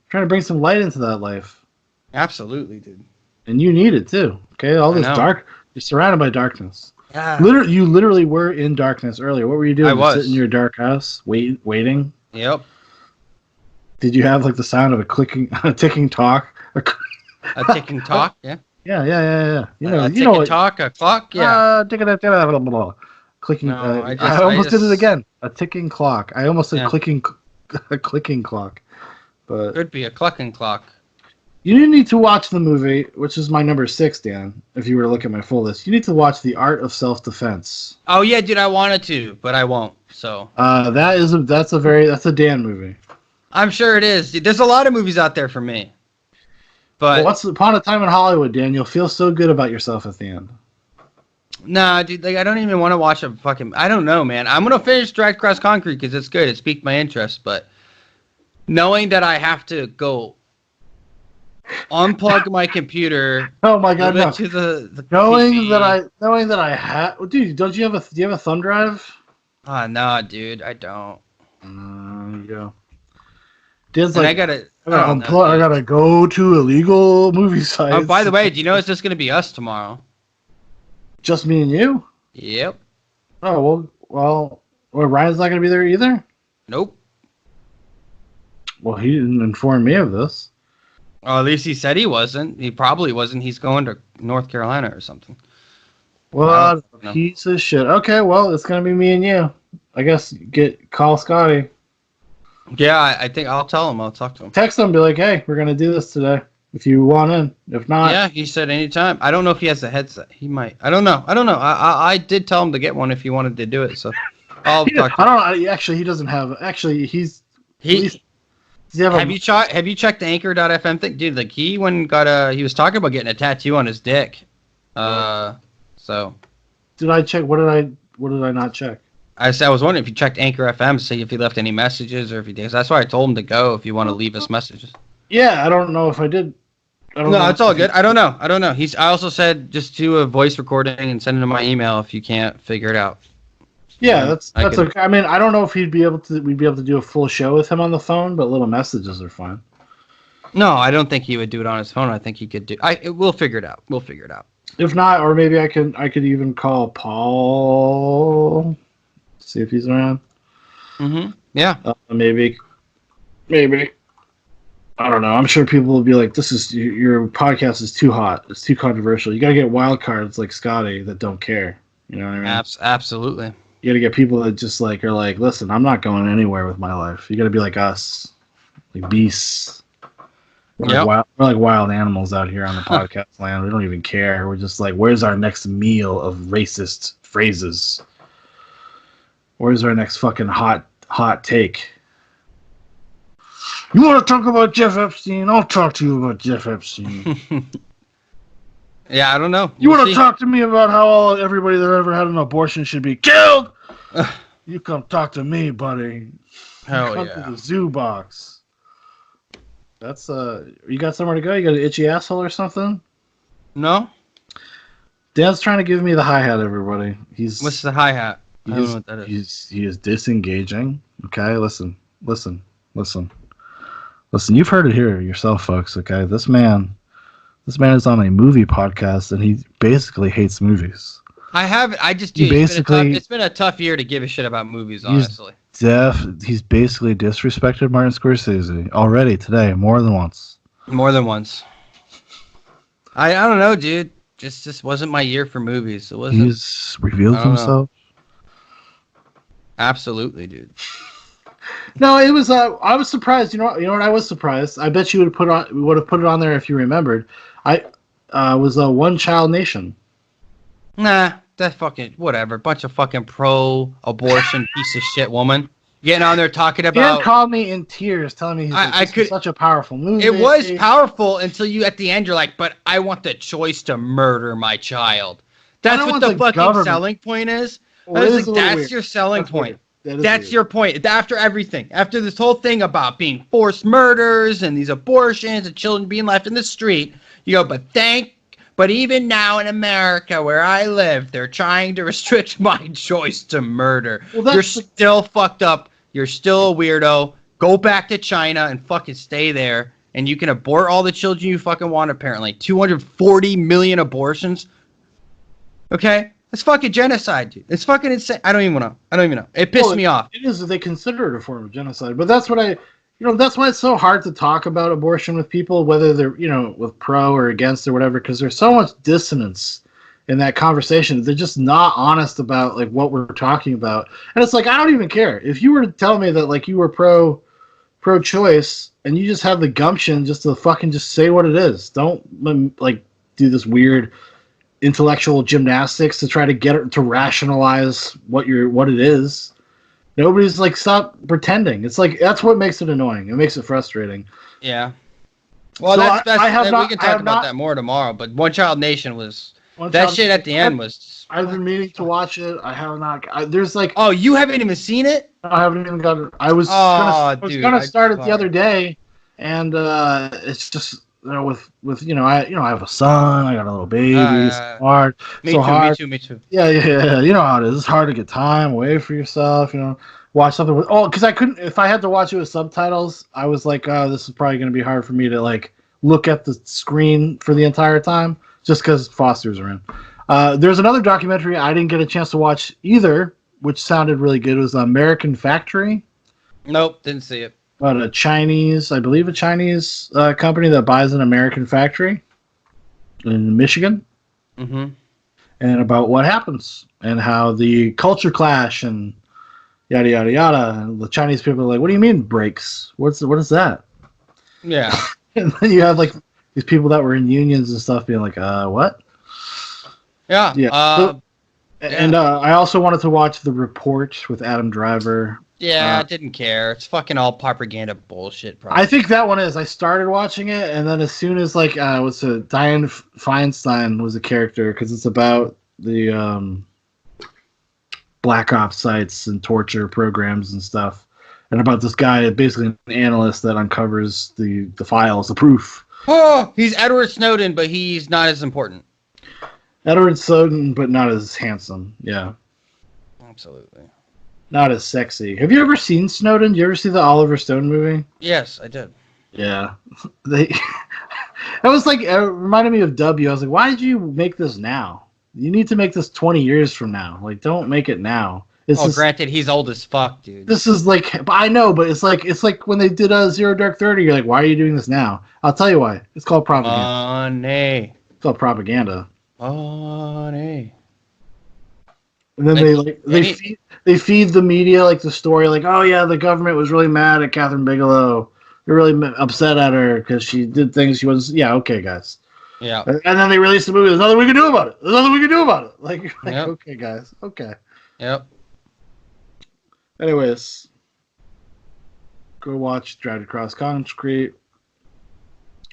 trying to bring some light into that life. Absolutely, dude. And you need it too. Okay, all this dark. You're surrounded by darkness. Yeah. You literally were in darkness earlier. What were you doing? I was sitting in your dark house, waiting. Yep. Did you have like the sound of a ticking talk? A ticking talk, yeah. Yeah. A ticking talk, a clock, yeah. Clicking. No, I almost did it again. A ticking clock. I almost said clicking, a clicking clock. But could be a clucking clock. You need to watch the movie, which is my number 6, Dan. If you were to look at my full list, you need to watch The Art of Self-Defense. Oh yeah, dude, I wanted to, but I won't. So that's a Dan movie. I'm sure it is. Dude, there's a lot of movies out there for me. But Once Upon a Time in Hollywood, Dan, you'll feel so good about yourself at the end. Nah, dude, like I don't even want to watch a fucking. I don't know, man. I'm gonna finish Dragged Across Concrete because it's good. It's piqued my interest, but knowing that I have to go unplug my computer. Oh my god, no! To the knowing PC. that I have, dude. Do you have a thumb drive? Ah, no, dude, I don't. There you go. Dan's and like, I gotta unplug. I gotta go to illegal movie sites. Oh, by the way, do you know it's just gonna be us tomorrow? Just me and you? Yep. Oh well. Ryan's not gonna be there either. Nope. Well, he didn't inform me of this. Well, at least he said he wasn't. He probably wasn't. He's going to North Carolina or something. Well, piece of shit. Okay, well, it's gonna be me and you. I guess call Scotty. Yeah, I think I'll tell him. I'll talk to him. Text him, be like, hey, we're gonna do this today. If you want in, if not, yeah, he said anytime. I don't know if he has a headset. He might. I don't know. I did tell him to get one if he wanted to do it. So I'll talk to him. I don't know. Actually, he doesn't have. Actually, have you checked the Anchor.fm thing, dude? Like he was talking about getting a tattoo on his dick. So did I check? What did I not check? I was wondering if you checked Anchor FM to see if he left any messages or if he did. That's why I told him to go if you want to leave us messages. Yeah, I don't know if I did. I don't No, know it's all if good. I don't know. I also said just do a voice recording and send it to my email if you can't figure it out. Yeah, And I that's can. okay. I mean, I don't know if he'd be able to. We'd be able to do a full show with him on the phone, but little messages are fine. No, I don't think he would do it on his phone. I think he could do. We'll figure it out. We'll figure it out. If not, or maybe I could even call Paul, see if he's around. Yeah. Maybe, maybe. I don't know. I'm sure people will be like, "This is your podcast is too hot. It's too controversial. You got to get wild cards like Scotty that don't care." You know what I mean? Absolutely. You got to get people that just like are like, "Listen, I'm not going anywhere with my life." You got to be like us, like beasts. Yep. We're like wild animals out here on the podcast land. We don't even care. We're just like, where's our next meal of racist phrases? Where's our next fucking hot take? You want to talk about Jeff Epstein? I'll talk to you about Jeff Epstein. Yeah, I don't know. You want to talk to me about how everybody that ever had an abortion should be killed? You come talk to me, buddy. Hell come yeah. to the zoo box. That's you got somewhere to go? You got an itchy asshole or something? No. Dan's trying to give me the hi-hat, everybody. What's the hi-hat? I don't know what that is. He is disengaging. Okay, listen. You've heard it here yourself, folks. Okay, this man is on a movie podcast, and he basically hates movies. It's been a tough year to give a shit about movies, honestly. He's basically disrespected Martin Scorsese already today, more than once. I don't know, dude. Just wasn't my year for movies. It wasn't. He's revealed himself. Absolutely, dude. No, it was. I was surprised. You know what? I was surprised. I bet you would have put it on there if you remembered. I was a One Child Nation. Nah, that fucking whatever. Bunch of fucking pro-abortion piece of shit woman getting on there talking about. Dan called me in tears, telling me he's such a powerful movie. It was powerful until you at the end you're like, but I want the choice to murder my child. That's what the fucking selling point is. Well, I was like, that's your selling point. That's your point. After everything, after this whole thing about being forced murders and these abortions and children being left in the street, you go, but even now in America where I live, they're trying to restrict my choice to murder. Well, you're still fucked up. You're still a weirdo. Go back to China and fucking stay there. And you can abort all the children you fucking want, apparently. 240 million abortions. Okay? It's fucking genocide, dude. It's fucking insane. I don't even know. It pissed me off. It is. They consider it a form of genocide. But that's what that's why it's so hard to talk about abortion with people, whether they're, with pro or against or whatever, because there's so much dissonance in that conversation. They're just not honest about, like, what we're talking about. And it's like, I don't even care. If you were to tell me that, like, you were pro-choice and you just have the gumption just to fucking just say what it is. Don't, like, do this weird intellectual gymnastics to try to get it to rationalize what it is. Nobody's like, stop pretending. It's like, that's what makes it annoying. It makes it frustrating. Yeah. Well, so we can talk about that more tomorrow. But One Child Nation was that shit at the end was. I've been meaning to watch it. I have not. There's like. Oh, you haven't even seen it? I haven't even got it. I was gonna start it the other day, and it's just. With I have a son, I got a little baby. It's hard. Me too. Yeah. You know how it is. It's hard to get time away for yourself. Watch something with. Oh, because I couldn't. If I had to watch it with subtitles, I was like, oh, this is probably going to be hard for me to like look at the screen for the entire time, just because Fosters are in. There's another documentary I didn't get a chance to watch either, which sounded really good. It was American Factory. Nope, didn't see it. About a Chinese company that buys an American factory in Michigan. Mm-hmm. And about what happens and how the culture clash and yada, yada, yada. And the Chinese people are like, what do you mean breaks? What is that? Yeah. And then you have like these people that were in unions and stuff being like, what? Yeah. Yeah. And I also wanted to watch The Report with Adam Driver. Yeah, I didn't care. It's fucking all propaganda bullshit. Probably. I think that one is. I started watching it, and then as soon as like Dianne Feinstein was a character, because it's about the Black Ops sites and torture programs and stuff. and about this guy, basically an analyst that uncovers the files, the proof. Oh, he's Edward Snowden, but he's not as important. Edward Snowden, but not as handsome. Yeah. Absolutely. Not as sexy. Have you ever seen Snowden? Did you ever see the Oliver Stone movie? Yes, I did. Yeah. They. That was like, it reminded me of W. I was like, why did you make this now? You need to make this 20 years from now. Like, don't make it now. Granted, he's old as fuck, dude. This is like, I know, but it's like when they did Zero Dark 30. You're like, why are you doing this now? I'll tell you why. It's called propaganda. Money. It's called propaganda. Money. And then they feed the media like the story, like, oh yeah, the government was really mad at Catherine Bigelow. They're really upset at her because she did things she was. Yeah, okay, guys. Yeah. And then they released the movie. There's nothing we can do about it. There's nothing we can do about it. Like yep. Okay, guys. Okay. Yep. Anyways, go watch Dragged Across Concrete.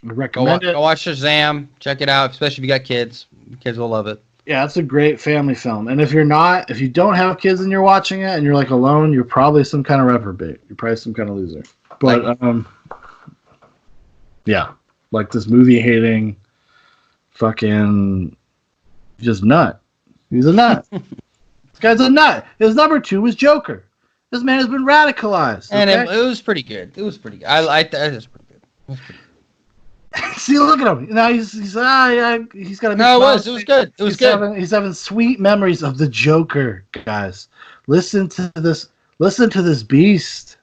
I recommend it. Go watch Shazam. Check it out, especially if you got kids. Kids will love it. Yeah, it's a great family film. And if you don't have kids and you're watching it and you're like alone, you're probably some kind of reprobate. You're probably some kind of loser. But yeah, like this movie hating, fucking, just nut. He's a nut. This guy's a nut. His number 2 was Joker. This man has been radicalized. And it was pretty good. It was pretty good. I liked that. It was pretty good. It was pretty good. See, look at him. Now he's got a. No, it was good. It was good. He's having sweet memories of the Joker, guys. Listen to this. Listen to this beast.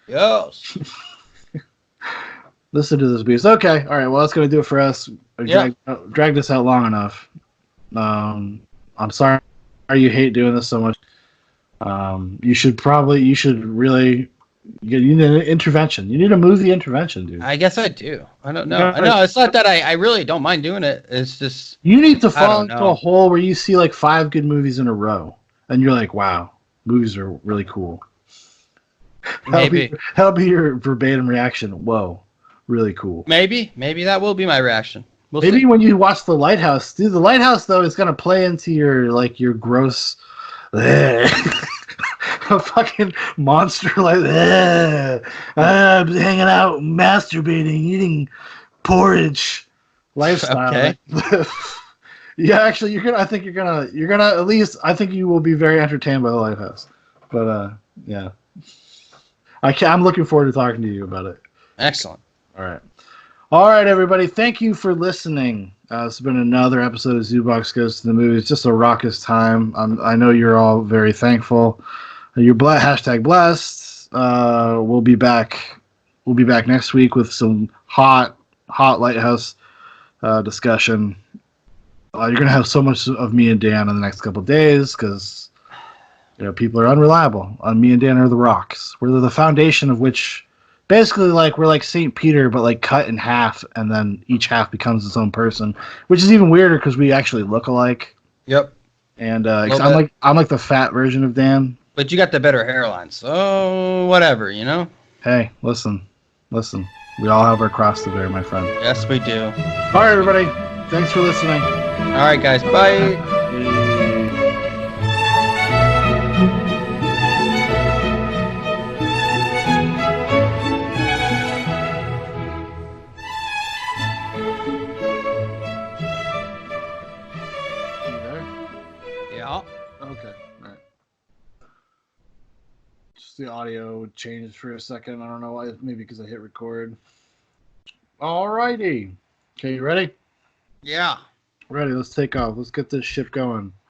Yes. Listen to this beast. Okay. All right. Well, that's going to do it for us. Drag this out long enough. I'm sorry you hate doing this so much. You should really. You need an intervention. You need a movie intervention, dude. I guess I do. I don't know. I know. It's not that I really don't mind doing it. It's just. You need to fall into a hole where you see like 5 good movies in a row. And you're like, wow, movies are really cool. That'll be your verbatim reaction. Whoa, really cool. Maybe that will be my reaction. Maybe see. When you watch The Lighthouse, dude, The Lighthouse though is gonna play into your gross, a fucking monster like I'm hanging out, masturbating, eating porridge lifestyle. Okay. Yeah, actually, I think you're gonna at least. I think you will be very entertained by The Lighthouse. But yeah. I'm looking forward to talking to you about it. Excellent. All right, everybody. Thank you for listening. It's been another episode of Zoobox Goes to the Movies. It's just a raucous time. I know you're all very thankful. You're hashtag blessed. We'll be back. We'll be back next week with some hot Lighthouse discussion. You're gonna have so much of me and Dan in the next couple of days because. People are unreliable. Me and Dan are the rocks. We're the foundation of which, basically, we're like St. Peter, but cut in half, and then each half becomes its own person, which is even weirder because we actually look alike. Yep. And I'm like the fat version of Dan. But you got the better hairline, so whatever, Hey, listen. We all have our cross to bear, my friend. Yes, we do. All right, everybody. Thanks for listening. All right, guys. Bye. Okay, all right. Just the audio changed for a second. I don't know why. Maybe because I hit record. All righty. Okay, you ready? Yeah. Ready. Let's take off. Let's get this ship going.